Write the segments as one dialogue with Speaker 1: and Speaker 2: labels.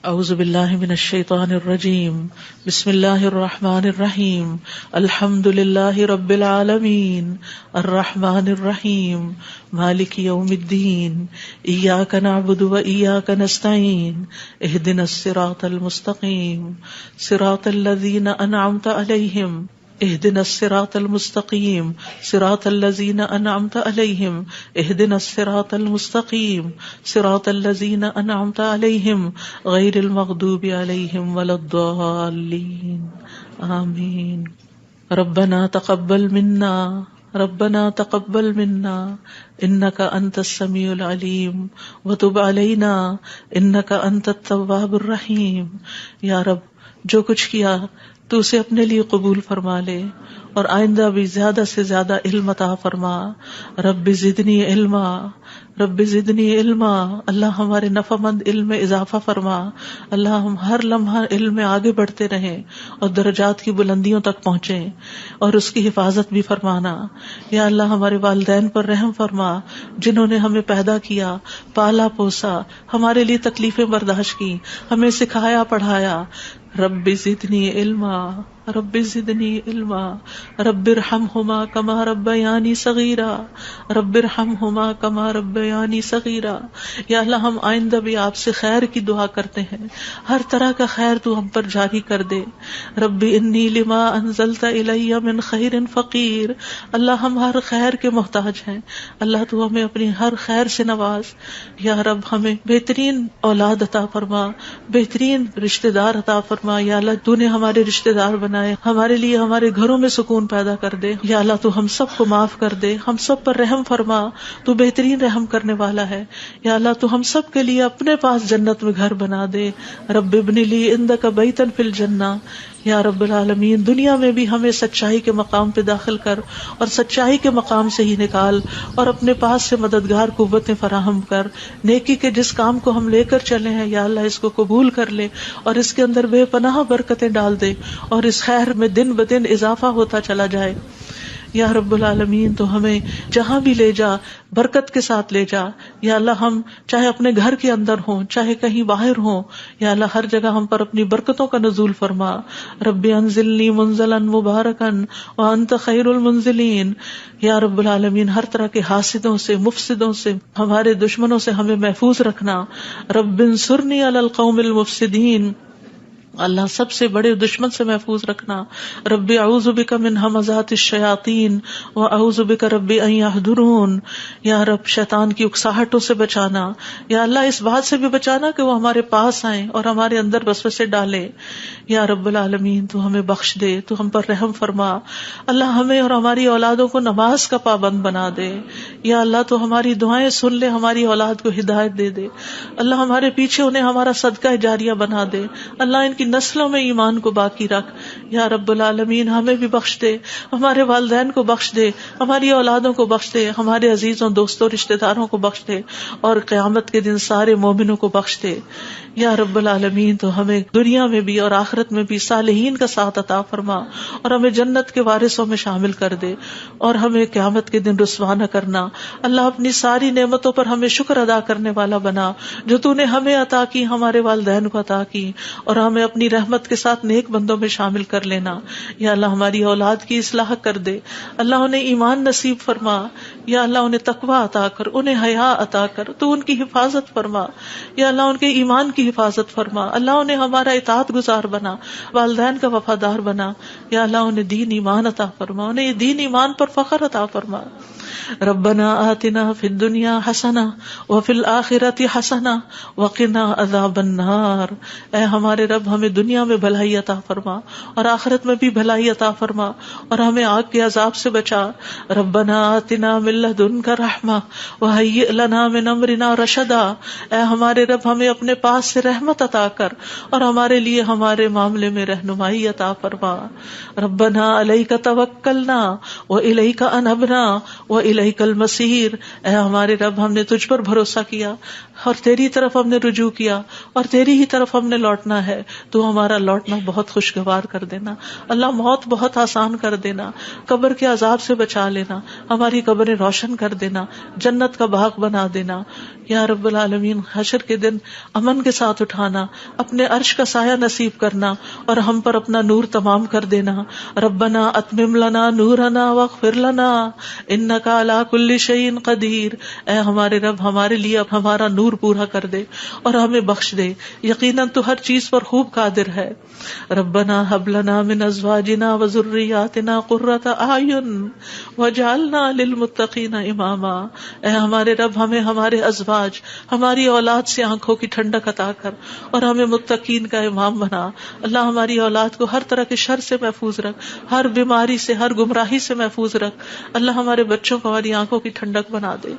Speaker 1: اعوذ باللہ من الشیطان الرجیم بسم اللہ الرحمن الرحیم الحمد للہ رب العالمین الرحمن الرحیم مالک یوم الدین ایاک نعبد و ایاک نستعین اہدنا الصراط المستقیم صراط الذین انعمت علیہم اهدنا الصراط المستقیم صراط الذین انعمت علیہم اهدنا الصراط المستقیم صراط الذین انعمت علیہم غیر المغضوب علیہم ولا الضالین آمین۔ ربنا تقبل منا انك انت السمیع العلیم وتب علینا انك انت التواب الرحیم۔ یا رب، جو کچھ کیا تو اسے اپنے لیے قبول فرما لے اور آئندہ بھی زیادہ سے زیادہ علم عطا فرما۔ رب زدنی علما، اللہ ہمارے نفع مند علم میں اضافہ فرما۔ اللہ ہم ہر لمحہ علم میں آگے بڑھتے رہیں اور درجات کی بلندیوں تک پہنچیں اور اس کی حفاظت بھی فرمانا۔ یا اللہ ہمارے والدین پر رحم فرما، جنہوں نے ہمیں پیدا کیا، پالا پوسا، ہمارے لیے تکلیفیں برداشت کی، ہمیں سکھایا پڑھایا۔ رب زدنی علما رب ارحمہما کما ربیانی صغیرا یا اللہ ہم آئندہ بھی آپ سے خیر کی دعا کرتے ہیں، ہر طرح کا خیر تو ہم پر جاری کر دے۔ رب انی لما انزلت الی من خیر فقیر، اللہ ہم ہر خیر کے محتاج ہیں، اللہ تو ہمیں اپنی ہر خیر سے نواز۔ یا رب ہمیں بہترین اولاد عطا فرما، بہترین رشتہ دار عطا فرما۔ یا اللہ تو نے ہمارے رشتہ دار بنائے، ہمارے لیے ہمارے گھروں میں سکون پیدا کر دے۔ یا اللہ تو ہم سب کو معاف کر دے، ہم سب پر رحم فرما، تو بہترین رحم کرنے والا ہے۔ یا اللہ تو ہم سب کے لیے اپنے پاس جنت میں گھر بنا دے۔ رب ابن لی عندک بیتا فی الجنہ، یا رب العالمین دنیا میں بھی ہمیں سچائی کے مقام پہ داخل کر اور سچائی کے مقام سے ہی نکال، اور اپنے پاس سے مددگار قوتیں فراہم کر۔ نیکی کے جس کام کو ہم لے کر چلے ہیں یا اللہ اس کو قبول کر لے اور اس کے اندر بے پناہ برکتیں ڈال دے اور اس خیر میں دن بدن اضافہ ہوتا چلا جائے۔ یا رب العالمین تو ہمیں جہاں بھی لے جا برکت کے ساتھ لے جا۔ یا اللہ ہم چاہے اپنے گھر کے اندر ہوں چاہے کہیں باہر ہوں، یا اللہ ہر جگہ ہم پر اپنی برکتوں کا نزول فرما۔ رب انزلنی منزلا مبارکا وانت خیر المنزلین۔ یا رب العالمین ہر طرح کے حاسدوں سے، مفسدوں سے، ہمارے دشمنوں سے ہمیں محفوظ رکھنا۔ رب انصرنی علی القوم المفسدین، اللہ سب سے بڑے دشمن سے محفوظ رکھنا۔ رب اعوذ بک من ہمزات الشیاطین واعوذ بک رب ان یحضرون، یا رب شیطان کی اکساہٹوں سے بچانا۔ یا اللہ اس بات سے بھی بچانا کہ وہ ہمارے پاس آئیں اور ہمارے اندر وسوسے ڈالیں۔ یا رب العالمین تو ہمیں بخش دے، تو ہم پر رحم فرما۔ اللہ ہمیں اور ہماری اولادوں کو نماز کا پابند بنا دے۔ یا اللہ تو ہماری دعائیں سن لے، ہماری اولاد کو ہدایت دے دے۔ اللہ ہمارے پیچھے انہیں ہمارا صدقہ جاریہ بنا دے۔ اللہ ان کی نسلوں میں ایمان کو باقی رکھ۔ یا رب العالمین ہمیں بھی بخش دے، ہمارے والدین کو بخش دے، ہماری اولادوں کو بخش دے، ہمارے عزیزوں دوستوں رشتہ داروں کو بخش دے، اور قیامت کے دن سارے مومنوں کو بخش دے۔ یا رب العالمین تو ہمیں دنیا میں بھی اور آخرت میں بھی صالحین کا ساتھ عطا فرما، اور ہمیں جنت کے وارثوں میں شامل کر دے، اور ہمیں قیامت کے دن رسوا نہ کرنا۔ اللہ اپنی ساری نعمتوں پر ہمیں شکر ادا کرنے والا بنا، جو تو نے ہمیں عطا کی، ہمارے والدین کو عطا کی، اور ہمیں اپنی رحمت کے ساتھ نیک بندوں میں شامل کر لینا۔ یا اللہ ہماری اولاد کی اصلاح کر دے، اللہ انہیں ایمان نصیب فرما۔ یا اللہ انہیں تقوی عطا کر، انہیں حیا عطا کر، تو ان کی حفاظت فرما۔ یا اللہ ان کے ایمان کی حفاظت فرما، اللہ انہیں ہمارا اطاعت گزار بنا، والدین کا وفادار بنا۔ یا اللہ انہیں دین ایمان عطا فرما، انہیں یہ دین ایمان پر فخر عطا فرما۔ ربنا آتنا فی الدنیا حسنہ وفی الآخرۃ حسنہ وقنا عذاب النار۔ اے ہمارے رب ہمیں دنیا میں بھلائی عطا فرما اور آخرت میں بھی بھلائی عطا فرما، اور ہمیں آگ کے عذاب سے بچا۔ ربنا آتنا من لدنک رحمہ وہیئ لنا من امرنا رشدا۔ اے ہمارے رب ہمیں اپنے پاس سے رحمت عطا کر اور ہمارے لیے ہمارے معاملے میں رہنمائی عطا فرما۔ ربنا علیک توکلنا والیک انبنا وَإِلَيْكَ الْمَصِيرُ، اے ہمارے رب ہم نے تجھ پر بھروسہ کیا اور تیری طرف ہم نے رجوع کیا اور تیری ہی طرف ہم نے لوٹنا ہے، تو ہمارا لوٹنا بہت خوشگوار کر دینا اللہ، موت بہت آسان کر دینا، قبر کے عذاب سے بچا لینا، ہماری قبریں روشن کر دینا، جنت کا باغ بنا دینا یا رب العالمین، حشر کے دن امن کے ساتھ اٹھانا، اپنے عرش کا سایہ نصیب کرنا اور ہم پر اپنا نور تمام کر دینا۔ ربنا اتمم لنا نورنا واغفر لنا انک علی کل شیء قدیر، اے ہمارے رب ہمارے لیے ہمارا نور پورا کر دے اور ہمیں بخش دے، یقیناً تو ہر چیز پر خوب قادر ہے۔ ربنا هب لنا من ازواجنا وذرياتنا قرة اعین واجعلنا للمتقین اماما، اے ہمارے رب ہمیں ہمارے ازواج، ہماری اولاد سے آنکھوں کی ٹھنڈک عطا کر اور ہمیں متقین کا امام بنا۔ اللہ ہماری اولاد کو ہر طرح کے شر سے محفوظ رکھ، ہر بیماری سے، ہر گمراہی سے محفوظ رکھ، اللہ ہمارے بچوں کو ہماری آنکھوں کی ٹھنڈک بنا دے۔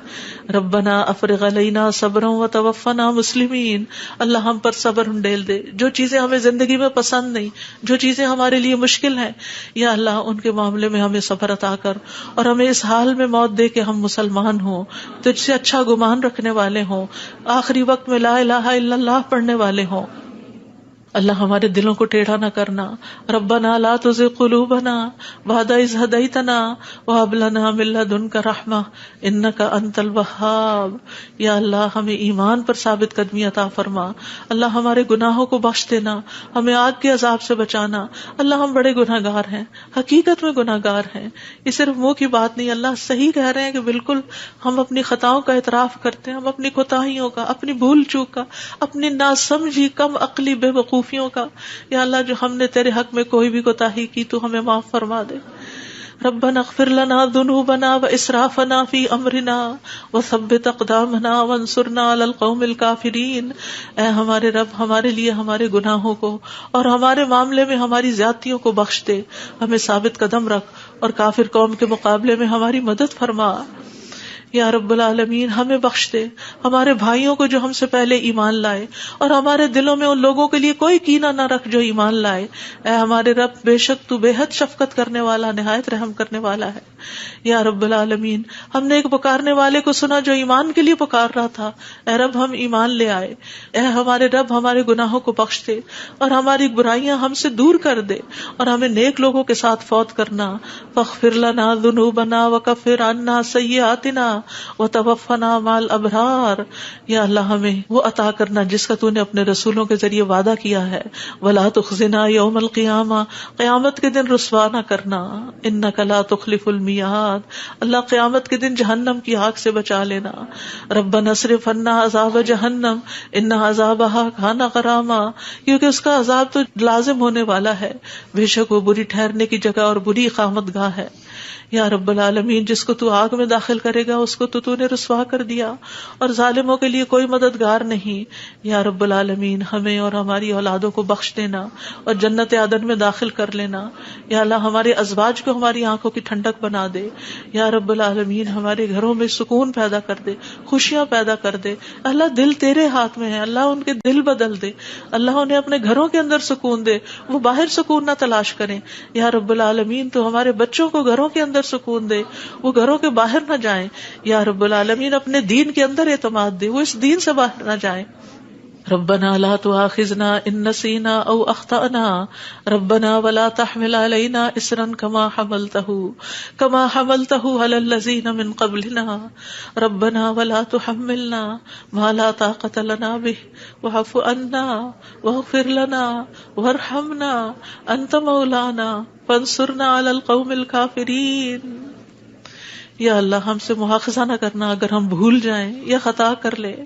Speaker 1: ربنا افرغ علینا صبرا وتوفنا مسلمین، اللہ ہم پر صبر انڈیل دے، جو چیزیں ہمیں زندگی میں پسند نہیں، جو چیزیں ہمارے لیے مشکل ہیں، یا اللہ ان کے معاملے میں ہمیں صبر عطا کر اور ہمیں اس حال میں موت دے کہ ہم مسلمان ہوں، تجھ سے اچھا گمان رکھنے والے ہوں، آخری وقت میں لا الہ الا اللہ پڑھنے والے ہوں۔ اللہ ہمارے دلوں کو ٹیڑھا نہ کرنا۔ ربنا لا تزغ قلوبنا بعد اذ ہدیتنا وہب لنا من لدنک رحمہ انک انت الوہاب، یا اللہ ہمیں ایمان پر ثابت قدمی عطا فرما، اللہ ہمارے گناہوں کو بخش دینا، ہمیں آگ کے عذاب سے بچانا۔ اللہ ہم بڑے گناہ گار ہیں، حقیقت میں گناہ گار ہیں، یہ صرف منہ کی بات نہیں، اللہ صحیح کہہ رہے ہیں کہ بالکل ہم اپنی خطاؤں کا اعتراف کرتے ہیں، ہم اپنی کوتاہیوں کا، اپنی بھول چوک کا، اپنی ناسمجھی کم عقلی بے وقوفیوں کا، یا اللہ جو ہم نے تیرے حق میں کوئی بھی کوتاہی کی تو ہمیں معاف فرما دے۔ ربنا اغفر لنا ذنوبنا واسرافنا فی امرنا وثبت اقدامنا وانصرنا علی القوم الکافرین، اے ہمارے رب ہمارے لیے ہمارے گناہوں کو اور ہمارے معاملے میں ہماری زیادتیوں کو بخش دے، ہمیں ثابت قدم رکھ اور کافر قوم کے مقابلے میں ہماری مدد فرما۔ یا رب العالمین ہمیں بخش دے، ہمارے بھائیوں کو جو ہم سے پہلے ایمان لائے، اور ہمارے دلوں میں ان لوگوں کے لیے کوئی کینہ نہ رکھ جو ایمان لائے۔ اے ہمارے رب بے شک تو بے حد شفقت کرنے والا، نہایت رحم کرنے والا ہے۔ یا رب العالمین ہم نے ایک پکارنے والے کو سنا جو ایمان کے لیے پکار رہا تھا، اے رب ہم ایمان لے آئے۔ اے ہمارے رب ہمارے گناہوں کو بخش دے اور ہماری برائیاں ہم سے دور کر دے اور ہمیں نیک لوگوں کے ساتھ فوت کرنا۔ فاغفر لنا ذنوبنا وکفر عنا سیئاتنا وتوفنا مع الابرار، یا اللہ ہمیں وہ عطا کرنا جس کا تو نے اپنے رسولوں کے ذریعے وعدہ کیا ہے۔ ولا تخزنا یوم القیامہ، قیامت کے دن رسوا نہ کرنا۔ انک لا تخلف المیعاد، اللہ قیامت کے دن جہنم کی آگ سے بچا لینا۔ ربنا اصرف عنا عذاب جہنم ان عذابها کان غراما، کیونکہ اس کا عذاب تو لازم ہونے والا ہے، بے شک وہ بری ٹھہرنے کی جگہ اور بری اقامت گاہ ہے۔ یا رب العالمین جس کو تو آگ میں داخل کرے گا اس کو تو نے رسوا کر دیا، اور ظالموں کے لیے کوئی مددگار نہیں۔ یا رب العالمین ہمیں اور ہماری اولادوں کو بخش دینا اور جنت عدن میں داخل کر لینا۔ یا اللہ ہمارے ازواج کو ہماری آنکھوں کی ٹھنڈک بنا دے۔ یا رب العالمین ہمارے گھروں میں سکون پیدا کر دے، خوشیاں پیدا کر دے۔ اللہ دل تیرے ہاتھ میں ہے، اللہ ان کے دل بدل دے، اللہ انہیں اپنے گھروں کے اندر سکون دے، وہ باہر سکون نہ تلاش کریں۔ یا رب العالمین تو ہمارے بچوں کو گھروں کے اندر سکون دے، وہ گھروں کے باہر نہ جائیں۔ یا رب العالمین اپنے دین کے اندر اعتماد دے، وہ اس دین سے باہر نہ جائیں۔ ربنا لا تؤاخذنا ان نسينا او اخطأنا ربنا ولا تحمل علينا اصرا كما حملته على الذين من قبلنا ربنا ولا تحملنا ما لا طاقة لنا به واعف عنا واغفر لنا وارحمنا انت مولانا فانصرنا على القوم الكافرين۔ یا اللہ ہم سے مواخذہ نہ کرنا اگر ہم بھول جائیں یا خطا کر لیں،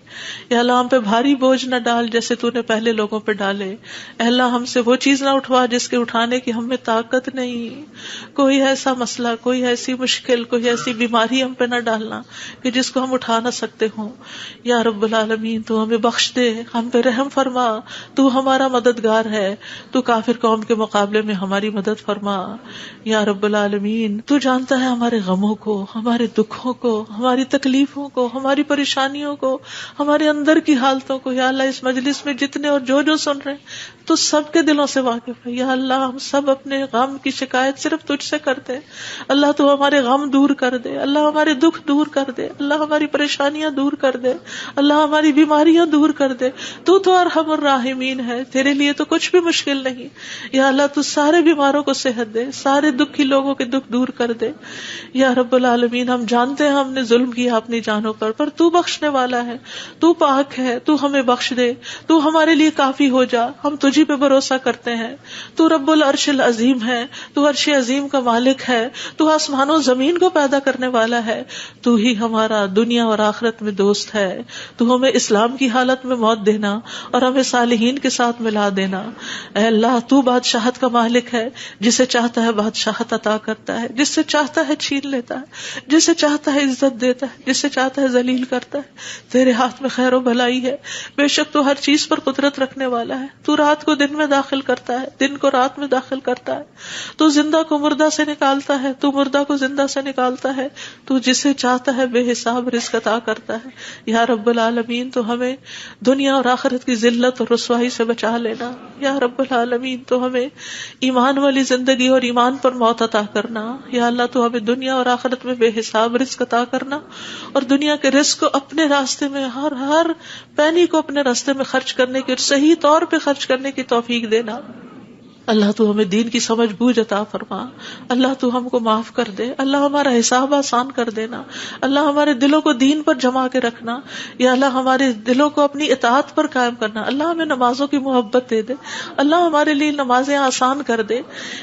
Speaker 1: یا اللہ ہم پہ بھاری بوجھ نہ ڈال جیسے تو نے پہلے لوگوں پہ ڈالے۔ اے اللہ ہم سے وہ چیز نہ اٹھوا جس کے اٹھانے کی ہم میں طاقت نہیں، کوئی ایسا مسئلہ، کوئی ایسی مشکل، کوئی ایسی بیماری ہم پہ نہ ڈالنا کہ جس کو ہم اٹھا نہ سکتے ہوں۔ یا رب العالمین تو ہمیں بخش دے، ہم پہ رحم فرما، تو ہمارا مددگار ہے، تو کافر قوم کے مقابلے میں ہماری مدد فرما۔ یا رب العالمین تو جانتا ہے ہمارے غموں کو، ہمارے دکھوں کو، ہماری تکلیفوں کو، ہماری پریشانیوں کو، ہمارے اندر کی حالتوں کو یا اللہ اس مجلس میں جتنے اور جو سن رہے ہیں تو سب کے دلوں سے واقف ہے یا اللہ. ہم سب اپنے غم کی شکایت صرف تجھ سے کرتے ہیں. اللہ تو ہمارے غم دور کر دے، اللہ ہمارے دکھ دور کر دے، اللہ ہماری پریشانیاں دور کر دے، اللہ ہماری بیماریاں دور کر دے. تو ارحم الراحمین ہے، تیرے لیے تو کچھ بھی مشکل نہیں. یا اللہ تو سارے بیماروں کو صحت دے، سارے دکھی لوگوں کے دکھ دور کر دے. یا رب العالمین ہم جانتے ہیں ہم نے ظلم کیا اپنی جانوں پر تو بخشنے والا ہے، تو پاک ہے، تو ہمیں بخش دے، تو ہمارے لیے کافی ہو جا. ہم تجھی پہ بھروسہ کرتے ہیں. تو رب العرش العظیم ہے، تو عرش عظیم کا مالک ہے، تو آسمانوں زمین کو پیدا کرنے والا ہے. تو ہی ہمارا دنیا اور آخرت میں دوست ہے. تو ہمیں اسلام کی حالت میں موت دینا اور ہمیں صالحین کے ساتھ ملا دینا. اے اللہ تو بادشاہت کا مالک ہے، جسے چاہتا ہے بادشاہت عطا کرتا ہے، جس سے چاہتا ہے چھین لیتا ہے، جسے چاہتا ہے عزت دیتا ہے، جسے چاہتا ہے ذلیل کرتا ہے. تیرے ہاتھ میں خیر و بھلائی ہے. بے شک تو ہر چیز پر قدرت رکھنے والا ہے. تو رات کو دن میں داخل کرتا ہے، دن کو رات میں داخل کرتا ہے. تو زندہ کو مردہ سے نکالتا ہے، تو مردہ کو زندہ سے نکالتا ہے. تو جسے چاہتا ہے بے حساب رزق عطا کرتا ہے. یا رب العالمین تو ہمیں دنیا اور آخرت کی ذلت اور رسوائی سے بچا لینا. یا رب العالمین تو ہمیں ایمان والی زندگی اور ایمان پر موت عطا کرنا. یا اللہ تو ہمیں دنیا اور آخرت میں بے حساب رزق عطا کرنا اور دنیا کے رزق کو اپنے راستے میں ہر پینی کو اپنے راستے میں خرچ کرنے کی اور صحیح طور پہ خرچ کرنے کی توفیق دینا. اللہ تو ہمیں دین کی سمجھ بوجھ عطا فرما. اللہ تو ہم کو معاف کر دے. اللہ ہمارا حساب آسان کر دینا. اللہ ہمارے دلوں کو دین پر جما کے رکھنا. یا اللہ ہمارے دلوں کو اپنی اطاعت پر قائم کرنا. اللہ ہمیں نمازوں کی محبت دے دے. اللہ ہمارے لیے نمازیں آسان کر دے.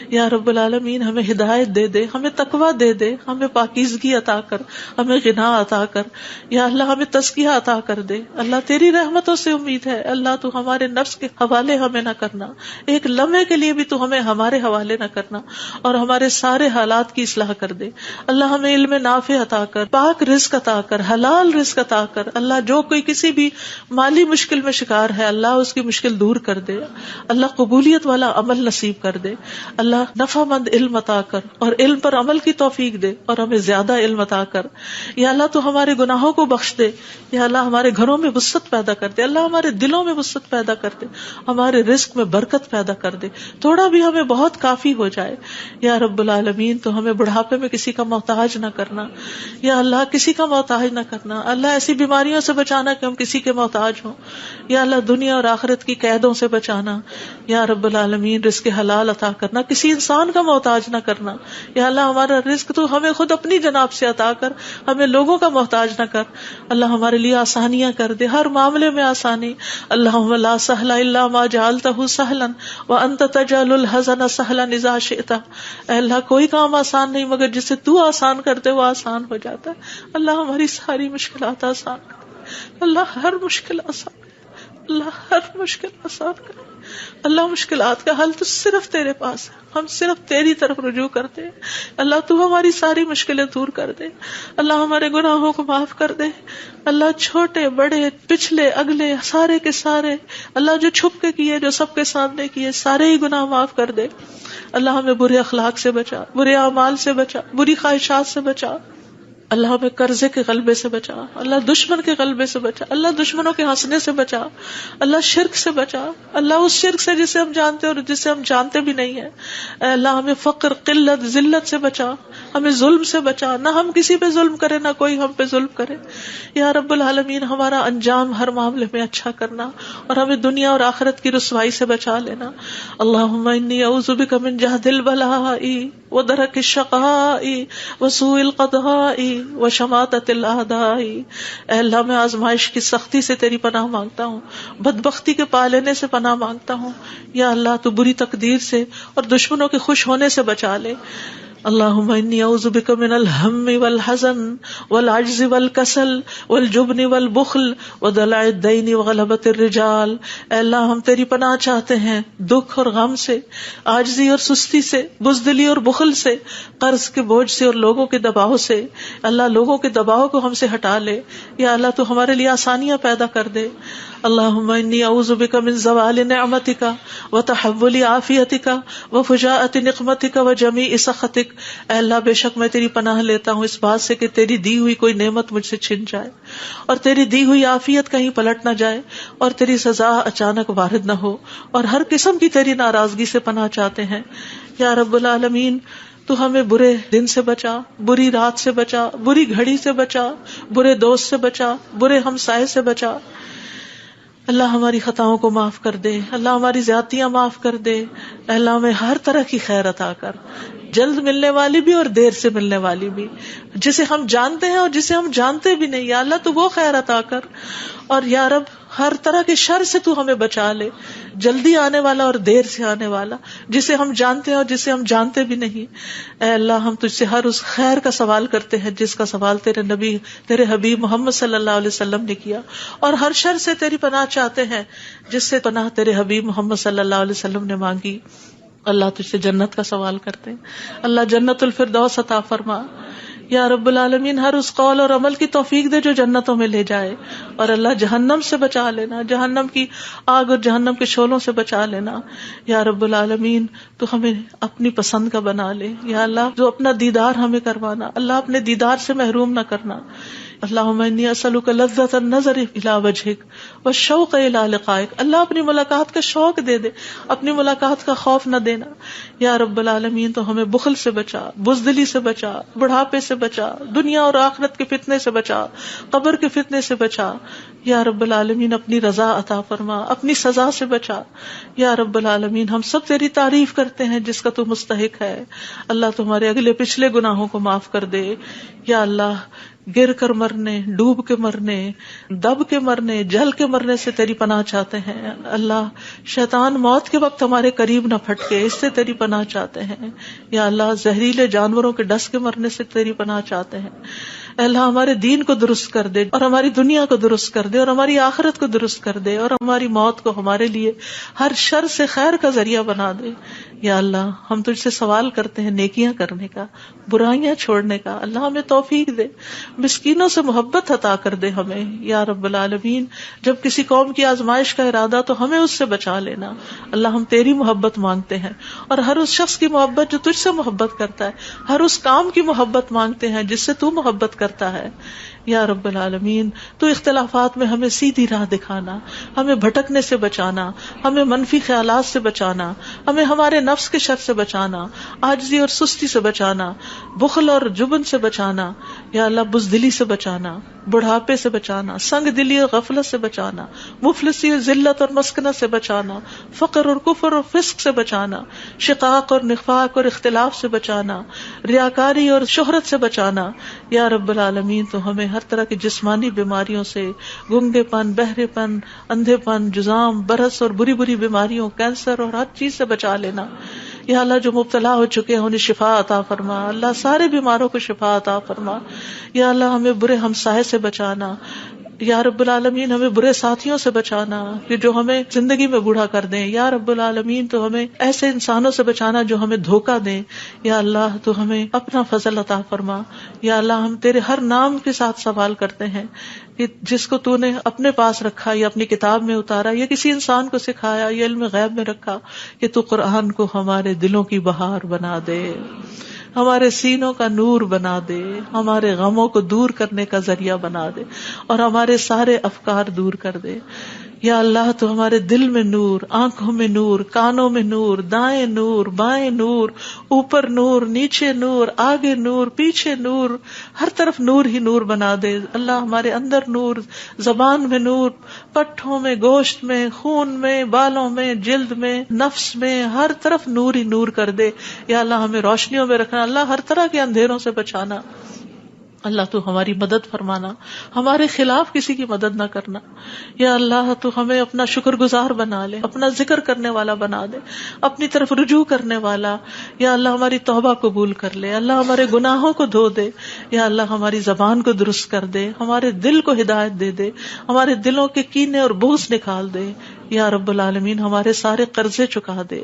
Speaker 1: یا رب العالمین ہمیں ہدایت دے دے، ہمیں تقویٰ دے دے، ہمیں پاکیزگی عطا کر، ہمیں غنا عطا کر. یا اللہ ہمیں تزکیہ عطا کر دے. اللہ تیری رحمتوں سے امید ہے. اللہ تو ہمارے نفس کے حوالے ہمیں نہ کرنا. ایک لمحے کے لیے بھی تو ہمیں ہمارے حوالے نہ کرنا اور ہمارے سارے حالات کی اصلاح کر دے. اللہ ہمیں علم نافع عطا کر، پاک رزق عطا کر، حلال رزق عطا کر. اللہ جو کوئی کسی بھی مالی مشکل میں شکار ہے اللہ اس کی مشکل دور کر دے. اللہ قبولیت والا عمل نصیب کر دے. اللہ نفع مند علم عطا کر اور علم پر عمل کی توفیق دے اور ہمیں زیادہ علم عطا کر. یا اللہ تو ہمارے گناہوں کو بخش دے. یا اللہ ہمارے گھروں میں وسعت پیدا کر دے. اللہ ہمارے دلوں میں وسعت پیدا کر دے. ہمارے رزق میں برکت پیدا کر دے. تھوڑا بھی ہمیں بہت کافی ہو جائے. یا رب العالمین تو ہمیں بڑھاپے میں کسی کا محتاج نہ کرنا. یا اللہ کسی کا محتاج نہ کرنا. اللہ ایسی بیماریوں سے بچانا کہ ہم کسی کے محتاج ہوں. یا اللہ دنیا اور آخرت کی قیدوں سے بچانا. یا رب العالمین رزق حلال عطا کرنا، کسی انسان کا محتاج نہ کرنا. یا اللہ ہمارا رزق تو ہمیں خود اپنی جناب سے عطا کر، ہمیں لوگوں کا محتاج نہ کر. اللہ ہمارے لیے آسانیاں کر دے، ہر معاملے میں آسانی. اللہم لا سہل الا ما جعلتہ سہلا وانت تجعل الحزن سہلا اذا شئت. اے اللہ کوئی کام آسان نہیں مگر جسے تو آسان کرتے وہ آسان ہو جاتا ہے. اللہ ہماری ساری مشکلات آسان کر. اللہ ہر مشکل آسان کر. اللہ ہر مشکل آسان کر. اللہ مشکلات کا حل تو صرف تیرے پاس ہے. ہم صرف تیری طرف رجوع کرتے ہیں. اللہ تو ہماری ساری مشکلیں دور کر دے. اللہ ہمارے گناہوں کو معاف کر دے. اللہ چھوٹے بڑے پچھلے اگلے سارے کے سارے اللہ جو چھپ کے کیے جو سب کے سامنے کیے سارے ہی گناہ معاف کر دے. اللہ ہمیں برے اخلاق سے بچا، برے اعمال سے بچا، بری خواہشات سے بچا. اللہ ہمیں قرضے کے غلبے سے بچا. اللہ دشمن کے غلبے سے بچا. اللہ دشمنوں کے ہنسنے سے بچا. اللہ شرک سے بچا. اللہ اس شرک سے جسے ہم جانتے اور جسے ہم جانتے بھی نہیں ہیں. اے اللہ ہمیں فقر، قلت، ذلت سے بچا. ہمیں ظلم سے بچا. نہ ہم کسی پہ ظلم کرے نہ کوئی ہم پہ ظلم کرے. یا رب العالمین ہمارا انجام ہر معاملے میں اچھا کرنا اور ہمیں دنیا اور آخرت کی رسوائی سے بچا لینا. اللہم انی اعوذ بک من جہد البلاء ودرک الشقاء وسوء القضاء وشماتۃ الاعداء. اے اللہ میں آزمائش کی سختی سے تیری پناہ مانگتا ہوں، بدبختی کے پا لینے سے پناہ مانگتا ہوں. یا اللہ تو بری تقدیر سے اور دشمنوں کے خوش ہونے سے بچا لے. اللہم انی اعوذ بک من الہم والحزن والعجز والکسل والجبن والبخل ودلع الدین وغلبۃ الرجال. اے اللہ ہم تیری پناہ چاہتے ہیں دکھ اور غم سے، عاجزی اور سستی سے، بزدلی اور بخل سے، قرض کے بوجھ سے اور لوگوں کے دباؤ سے. اللہ لوگوں کے دباؤ کو ہم سے ہٹا لے. یا اللہ تو ہمارے لیے آسانیاں پیدا کر دے. اللہم انی اعوذ بک من زوال نعمتک وتحول عافیتک وفجاءۃ نقمتک وجمیع سخطک اے اللہ بے شک میں تیری پناہ لیتا ہوں اس بات سے کہ تیری دی ہوئی کوئی نعمت مجھ سے چھن جائے اور تیری دی ہوئی عافیت کہیں پلٹ نہ جائے اور تیری سزا اچانک وارد نہ ہو، اور ہر قسم کی تیری ناراضگی سے پناہ چاہتے ہیں یا رب العالمین۔ تو ہمیں برے دن سے بچا، بری رات سے بچا، بری گھڑی سے بچا، برے دوست سے بچا، برے ہمسائے سے بچا۔ اللہ ہماری خطاؤں کو معاف کر دے، اللہ ہماری زیادتیاں معاف کر دے، اللہ ہمیں ہر طرح کی خیر عطا کر، جلد ملنے والی بھی اور دیر سے ملنے والی بھی، جسے ہم جانتے ہیں اور جسے ہم جانتے بھی نہیں، یا اللہ تو وہ خیر عطا کر، اور یا رب ہر طرح کے شر سے تو ہمیں بچا لے، جلدی آنے والا اور دیر سے آنے والا، جسے ہم جانتے ہیں اور جسے ہم جانتے بھی نہیں۔ اے اللہ ہم تجھ سے ہر اس خیر کا سوال کرتے ہیں جس کا سوال تیرے نبی، تیرے حبیب محمد صلی اللہ علیہ وسلم نے کیا، اور ہر شر سے تیری پناہ چاہتے ہیں جس سے پناہ تیرے حبیب محمد صلی اللہ علیہ وسلم نے مانگی۔ اللہ تجھ سے جنت کا سوال کرتے ہیں، اللہ جنت الفردوس عطا فرما یا رب العالمین، ہر اس قول اور عمل کی توفیق دے جو جنتوں میں لے جائے، اور اللہ جہنم سے بچا لینا، جہنم کی آگ اور جہنم کے شعلوں سے بچا لینا یا رب العالمین۔ تو ہمیں اپنی پسند کا بنا لے یا اللہ، جو اپنا دیدار ہمیں کروانا، اللہ اپنے دیدار سے محروم نہ کرنا۔ اللہم انی اسألک لذۃ النظر الی وجہک والشوق الی لقائک، اللہ اپنی ملاقات کا شوق دے دے، اپنی ملاقات کا خوف نہ دینا یا رب العالمین۔ تو ہمیں بخل سے بچا، بزدلی سے بچا، بڑھاپے سے بچا، دنیا اور آخرت کے فتنے سے بچا، قبر کے فتنے سے بچا یا رب العالمین۔ اپنی رضا عطا فرما، اپنی سزا سے بچا یا رب العالمین۔ ہم سب تیری تعریف کرتے ہیں جس کا تو مستحق ہے، اللہ تمہارے اگلے پچھلے گناہوں کو معاف کر دے یا اللہ۔ گر کر مرنے، ڈوب کے مرنے، دب کے مرنے، جل کے مرنے سے تیری پناہ چاہتے ہیں اللہ۔ شیطان موت کے وقت ہمارے قریب نہ پھٹکے، اس سے تیری پناہ چاہتے ہیں یا اللہ۔ زہریلے جانوروں کے ڈس کے مرنے سے تیری پناہ چاہتے ہیں اے اللہ۔ ہمارے دین کو درست کر دے اور ہماری دنیا کو درست کر دے اور ہماری آخرت کو درست کر دے، اور ہماری موت کو ہمارے لیے ہر شر سے خیر کا ذریعہ بنا دے یا اللہ۔ ہم تجھ سے سوال کرتے ہیں نیکیاں کرنے کا، برائیاں چھوڑنے کا، اللہ ہمیں توفیق دے۔ مسکینوں سے محبت عطا کر دے ہمیں یا رب العالمین۔ جب کسی قوم کی آزمائش کا ارادہ تو ہمیں اس سے بچا لینا اللہ۔ ہم تیری محبت مانگتے ہیں، اور ہر اس شخص کی محبت جو تجھ سے محبت کرتا ہے، ہر اس کام کی محبت مانگتے ہیں جس سے تو محبت کرتا ہے یا رب العالمین۔ تو اختلافات میں ہمیں سیدھی راہ دکھانا، ہمیں بھٹکنے سے بچانا، ہمیں منفی خیالات سے بچانا، ہمیں ہمارے نفس کے شر سے بچانا، عاجزی اور سستی سے بچانا، بخل اور جبن سے بچانا یا اللہ، بزدلی سے بچانا، بڑھاپے سے بچانا، سنگ دلی اور غفلت سے بچانا، مفلسی اور ذلت اور مسکنت سے بچانا، فقر اور کفر اور فسق سے بچانا، شقاق اور نفاق اور اختلاف سے بچانا، ریاکاری اور شہرت سے بچانا یا رب العالمین۔ تو ہمیں ہر طرح کی جسمانی بیماریوں سے، گنگے پن، بہرے پن، اندھے پن، جزام، برس اور بری بری بیماریوں، کینسر اور ہر چیز سے بچا لینا یا اللہ۔ جو مبتلا ہو چکے ہیں انہیں شفا عطا فرما اللہ، سارے بیماروں کو شفا عطا فرما یا اللہ۔ ہمیں برے ہمسائے سے بچانا یا رب العالمین، ہمیں برے ساتھیوں سے بچانا کہ جو ہمیں زندگی میں بوڑھا کر دیں یا رب العالمین۔ تو ہمیں ایسے انسانوں سے بچانا جو ہمیں دھوکہ دیں یا اللہ۔ تو ہمیں اپنا فضل عطا فرما یا اللہ۔ ہم تیرے ہر نام کے ساتھ سوال کرتے ہیں کہ جس کو تو نے اپنے پاس رکھا یا اپنی کتاب میں اتارا یا کسی انسان کو سکھایا یا علم غیب میں رکھا، کہ تو قرآن کو ہمارے دلوں کی بہار بنا دے، ہمارے سینوں کا نور بنا دے، ہمارے غموں کو دور کرنے کا ذریعہ بنا دے، اور ہمارے سارے افکار دور کر دے یا اللہ۔ تو ہمارے دل میں نور، آنکھوں میں نور، کانوں میں نور، دائیں نور، بائیں نور، اوپر نور، نیچے نور، آگے نور، پیچھے نور، ہر طرف نور ہی نور بنا دے اللہ۔ ہمارے اندر نور، زبان میں نور، پٹھوں میں، گوشت میں، خون میں، بالوں میں، جلد میں، نفس میں، ہر طرف نور ہی نور کر دے یا اللہ۔ ہمیں روشنیوں میں رکھنا اللہ، ہر طرح کے اندھیروں سے بچانا اللہ۔ تو ہماری مدد فرمانا، ہمارے خلاف کسی کی مدد نہ کرنا یا اللہ۔ تو ہمیں اپنا شکر گزار بنا لے، اپنا ذکر کرنے والا بنا دے، اپنی طرف رجوع کرنے والا یا اللہ۔ ہماری توبہ قبول کر لے اللہ، ہمارے گناہوں کو دھو دے یا اللہ۔ ہماری زبان کو درست کر دے، ہمارے دل کو ہدایت دے دے، ہمارے دلوں کے کینے اور بغض نکال دے یا رب العالمین ہمارے سارے قرضے چکا دے.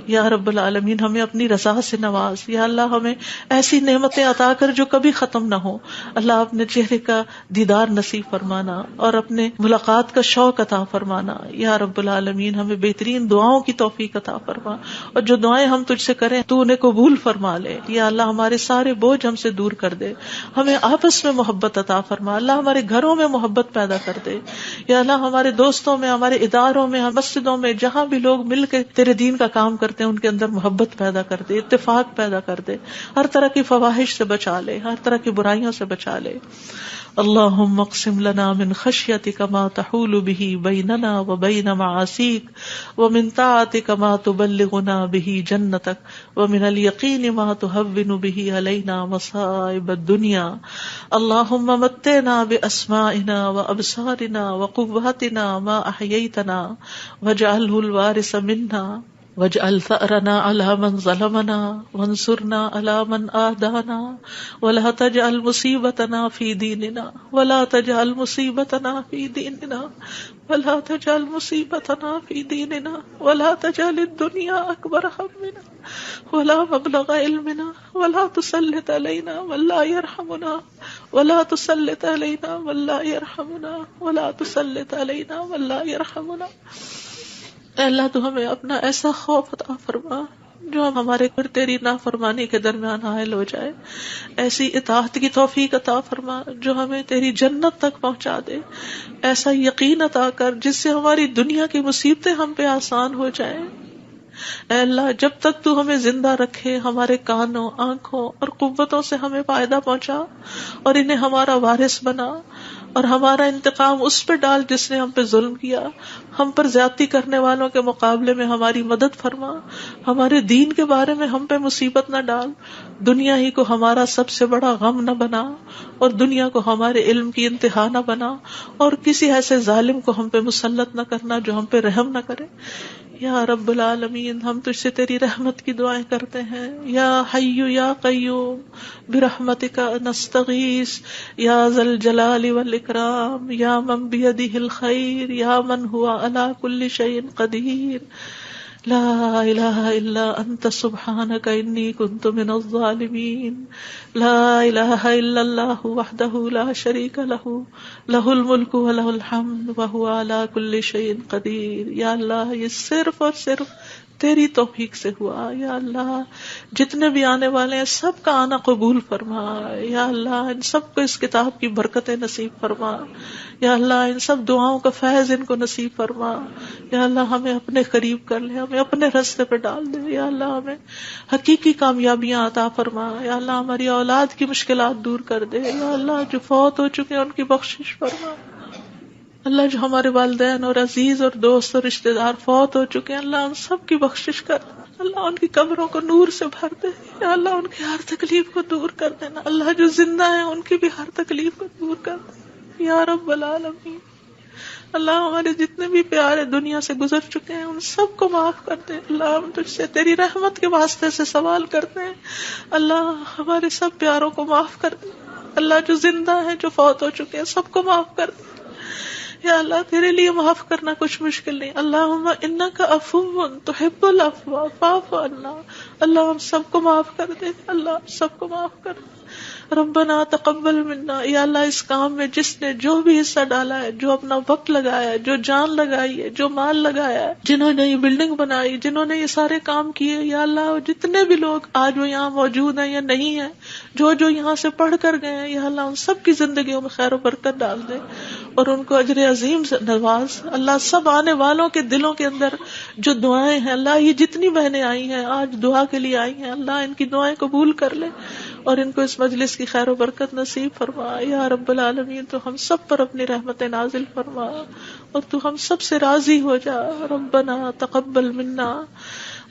Speaker 1: یا رب العالمین ہمیں اپنی رضا سے نواز. یا اللہ ہمیں ایسی نعمتیں عطا کر جو کبھی ختم نہ ہو. اللہ اپنے چہرے کا دیدار نصیب فرمانا اور اپنے ملاقات کا شوق عطا فرمانا. یا رب العالمین ہمیں بہترین دعاؤں کی توفیق عطا فرما, اور جو دعائیں ہم تجھ سے کریں تو انہیں قبول فرما لے. یا اللہ ہمارے سارے بوجھ ہم سے دور کر دے, ہمیں آپس میں محبت عطا فرما. اللہ ہمارے گھروں میں محبت پیدا کر دے. یا اللہ ہمارے دوستوں میں, ہمارے اداروں میں, مسجدوں میں, جہاں بھی لوگ مل کے تیرے دین کا کام کرتے ہیں ان کے اندر محبت پیدا کر دے, اتفاق پیدا کر دے, ہر طرح کی فواحش سے بچا لے, ہر طرح کی برائیوں سے بچا لے. اللہم اقسم لنا من خشیتک ما تحول به بیننا وبین معاصیک ومن طاعتک ما تبلغنا به جنتک ومن الیقین ما تهون به علینا مصائب الدنیا. اللہم متعنا باسمائنا وابصارنا وقواتنا ما احییتنا واجعله الوارث منا واجعل ثأرنا على من ظلمنا وانصرنا على من آدانا ولا تجعل مصيبتنا في ديننا ولا تجعل مصيبتنا في ديننا ولا تجعل مصيبتنا في ديننا ولا تجعل الدنيا أكبر همنا ولا مبلغ علمنا ولا تسلط علينا من لا يرحمنا ولا تسلط علينا من لا يرحمنا ولا تسلط علينا من لا يرحمنا. اے اللہ تو ہمیں اپنا ایسا خوف عطا فرما جو ہمارے اور تیری نافرمانی کے درمیان حائل ہو جائے, ایسی اطاعت کی توفیق عطا فرما جو ہمیں تیری جنت تک پہنچا دے, ایسا یقین عطا کر جس سے ہماری دنیا کی مصیبتیں ہم پہ آسان ہو جائیں. اے اللہ جب تک تو ہمیں زندہ رکھے ہمارے کانوں, آنکھوں اور قوتوں سے ہمیں فائدہ پہنچا اور انہیں ہمارا وارث بنا, اور ہمارا انتقام اس پہ ڈال جس نے ہم پہ ظلم کیا, ہم پر زیادتی کرنے والوں کے مقابلے میں ہماری مدد فرما, ہمارے دین کے بارے میں ہم پہ مصیبت نہ ڈال, دنیا ہی کو ہمارا سب سے بڑا غم نہ بنا اور دنیا کو ہمارے علم کی انتہا نہ بنا, اور کسی ایسے ظالم کو ہم پہ مسلط نہ کرنا جو ہم پہ رحم نہ کرے. یا رب العالمین ہم تجھ سے تیری رحمت کی دعائیں کرتے ہیں. یا حی یا قیوم برحمتک نستغیث یا ذا الجلال والاکرام یا من بیدہ الخیر یا من ہوا علی کل شیء قدیر. لا الہ الا انت سبحانک انی کنت من الظالمین. لا الہ الا اللہ وحدہ لا شریک لہ لہ الملک ولہ الحمد وہو علی کل شیء قدیر. یا اللہ یہ صرف اور صرف تیری توفیق سے ہوا. یا اللہ جتنے بھی آنے والے ہیں سب کا آنا قبول فرما. یا اللہ ان سب کو اس کتاب کی برکتیں نصیب فرما. یا اللہ ان سب دعاؤں کا فیض ان کو نصیب فرما. یا اللہ ہمیں اپنے قریب کر لے, ہمیں اپنے راستے پہ ڈال دے. یا اللہ ہمیں حقیقی کامیابیاں عطا فرما. یا اللہ ہماری اولاد کی مشکلات دور کر دے. یا اللہ جو فوت ہو چکے ہیں ان کی بخشش فرما. اللہ جو ہمارے والدین اور عزیز اور دوست اور رشتہ دار فوت ہو چکے ہیں اللہ ان سب کی بخشش کر. اللہ ان کی قبروں کو نور سے بھر دے. یا اللہ ان کی ہر تکلیف کو دور کر دینا. اللہ جو زندہ ہیں ان کی بھی ہر تکلیف کو دور کر دے. یا رب العالمین اللہ ہمارے جتنے بھی پیارے دنیا سے گزر چکے ہیں ان سب کو معاف کر دے. اللہ ہم تجھ سے تیری رحمت کے واسطے سے سوال کرتے ہیں, اللہ ہمارے سب پیاروں کو معاف کر دے. اللہ جو زندہ ہیں جو فوت ہو چکے ہیں سب کو معاف کر دے. یا اللہ تیرے لیے معاف کرنا کچھ مشکل نہیں. اللہم انک عفو تحب العفو فاعف عنا. اللہ ہم سب کو معاف کر دے. اللہ سب کو معاف کر دے. ربنا تقبل منا. یا اللہ اس کام میں جس نے جو بھی حصہ ڈالا ہے, جو اپنا وقت لگایا ہے, جو جان لگائی ہے, جو مال لگایا ہے, جنہوں نے یہ بلڈنگ بنائی, جنہوں نے یہ سارے کام کیے, یا اللہ جتنے بھی لوگ آج وہ یہاں موجود ہیں یا نہیں ہیں, جو یہاں سے پڑھ کر گئے ہیں, یا اللہ ان سب کی زندگیوں میں خیر و برکت ڈال دے اور ان کو اجر عظیم سے نواز. اللہ سب آنے والوں کے دلوں کے اندر جو دعائیں ہیں, اللہ یہ جتنی بہنیں آئی ہیں آج دعا کے لیے آئی ہیں, اللہ ان کی دعائیں قبول کر لے اور ان کو اس مجلس کی خیر و برکت نصیب فرما. یا رب العالمین تو ہم سب پر اپنی رحمت نازل فرما اور تو ہم سب سے راضی ہو جا. ربنا تقبل منا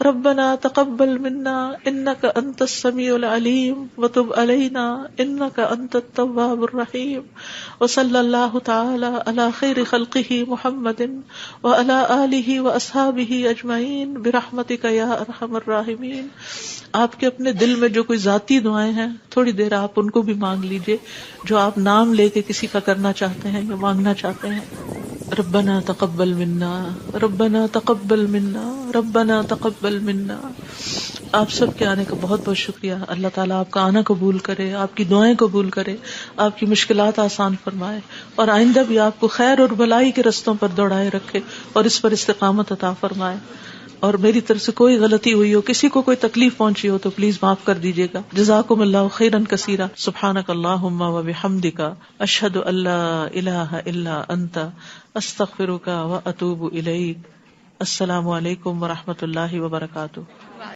Speaker 1: ربنا تقبل منا انك انت السميع العليم وتب علينا انك انت التواب الرحيم. وصلى الله تعالى على خير خلقه محمد وعلى آله واصحابه اجمعين برحمتك يا ارحم الراحمين. آپ کے اپنے دل میں جو کوئی ذاتی دعائیں ہیں تھوڑی دیر آپ ان کو بھی مانگ لیجئے, جو آپ نام لے کے کسی کا کرنا چاہتے ہیں یا مانگنا چاہتے ہیں. ربنا تقبل منا، ربنا تقبل منا، ربنا تقبل منا. آپ سب کے آنے کا بہت بہت شکریہ. اللہ تعالیٰ آپ کا آنا قبول کرے، آپ کی دعائیں قبول کرے، آپ کی مشکلات آسان فرمائے، اور آئندہ بھی آپ کو خیر اور بھلائی کے رستوں پر دوڑائے رکھے اور اس پر استقامت عطا فرمائے. اور میری طرف سے کوئی غلطی ہوئی ہو، کسی کو کوئی تکلیف پہنچی ہو تو پلیز معاف کر دیجیے گا. جزاکم اللہ خیرا کثیرا. سبحانک اللہم و بحمدک، اشہد ان لا الہ الا انت، استغفرک و اتوب الیک. السلام علیکم و رحمۃ اللہ وبرکاتہ.